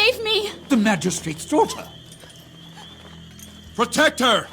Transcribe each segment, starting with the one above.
save me! The magistrate's daughter! Protect her!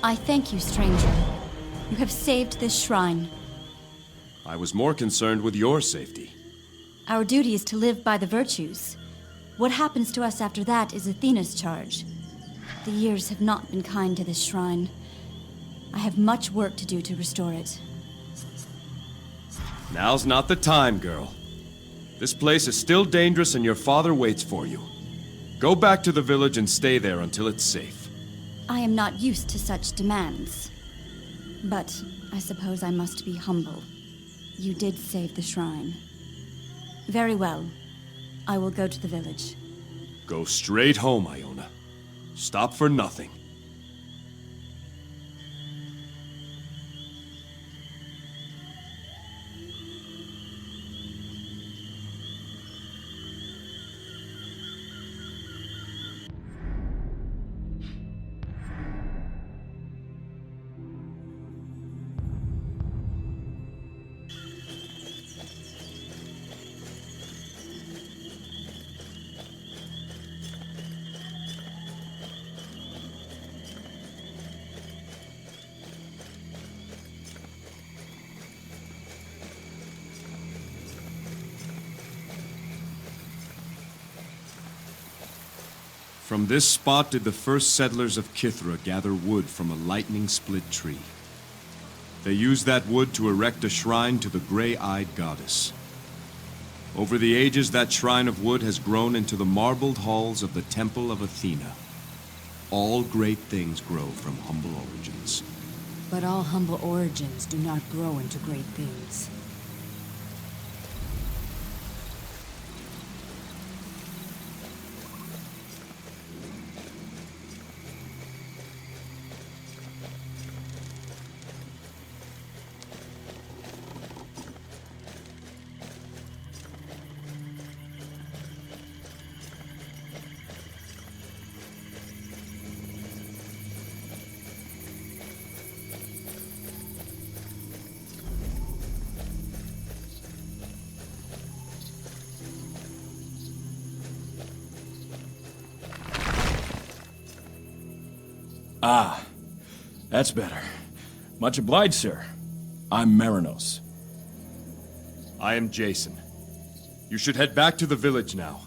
I thank you, stranger. You have saved this shrine. I was more concerned with your safety. Our duty is to live by the virtues. What happens to us after that is Athena's charge. The years have not been kind to this shrine. I have much work to do to restore it. Now's not the time, girl. This place is still dangerous and your father waits for you. Go back to the village and stay there until it's safe. I am not used to such demands. But I suppose I must be humble. You did save the shrine. Very well. I will go to the village. Go straight home, Iona. Stop for nothing. From this spot did the first settlers of Kithra gather wood from a lightning-split tree. They used that wood to erect a shrine to the gray-eyed goddess. Over the ages, that shrine of wood has grown into the marbled halls of the Temple of Athena. All great things grow from humble origins. But all humble origins do not grow into great things. Ah, that's better. Much obliged, sir. I'm Marinos. I am Jason. You should head back to the village now.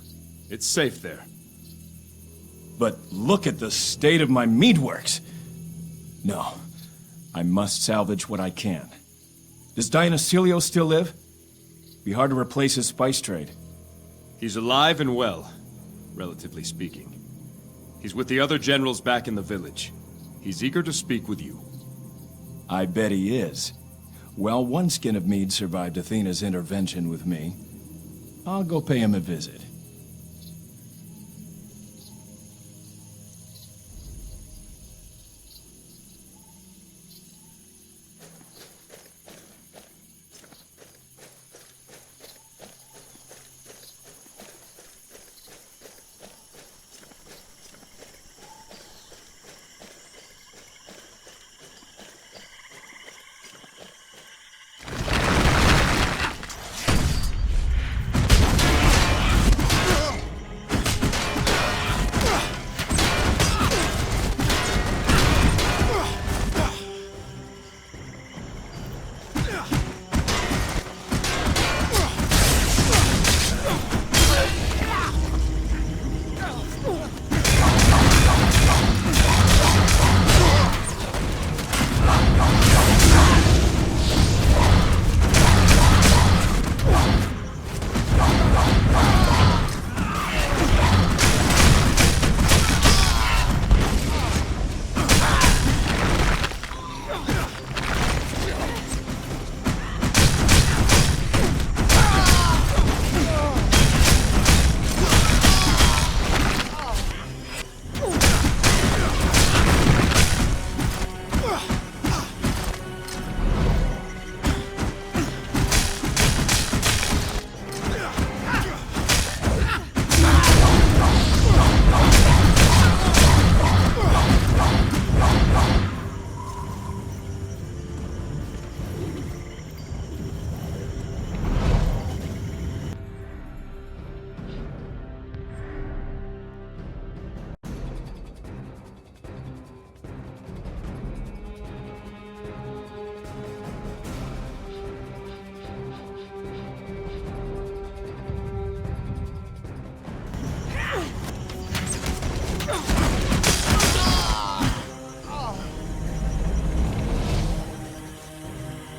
It's safe there. But look at the state of my meadworks. No, I must salvage what I can. Does Dionysilio still live? Be hard to replace his spice trade. He's alive and well, relatively speaking. He's with the other generals back in the village. He's eager to speak with you. I bet he is. Well, one skin of mead survived Athena's intervention with me. I'll go pay him a visit.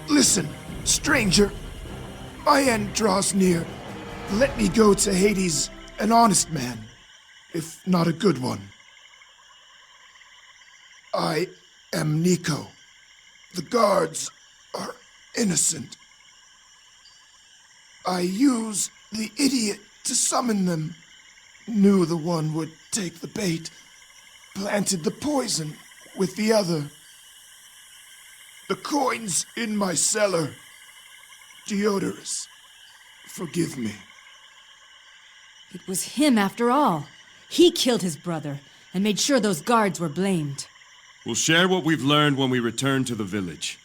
Listen, stranger. My end draws near. Let me go to Hades, an honest man, if not a good one. I am Nico. The guards are innocent. I used the idiot to summon them. Knew the one would take the bait. Planted the poison with the other. The coin's in my cellar. Diodorus, forgive me. It was him after all. He killed his brother and made sure those guards were blamed. We'll share what we've learned when we return to the village.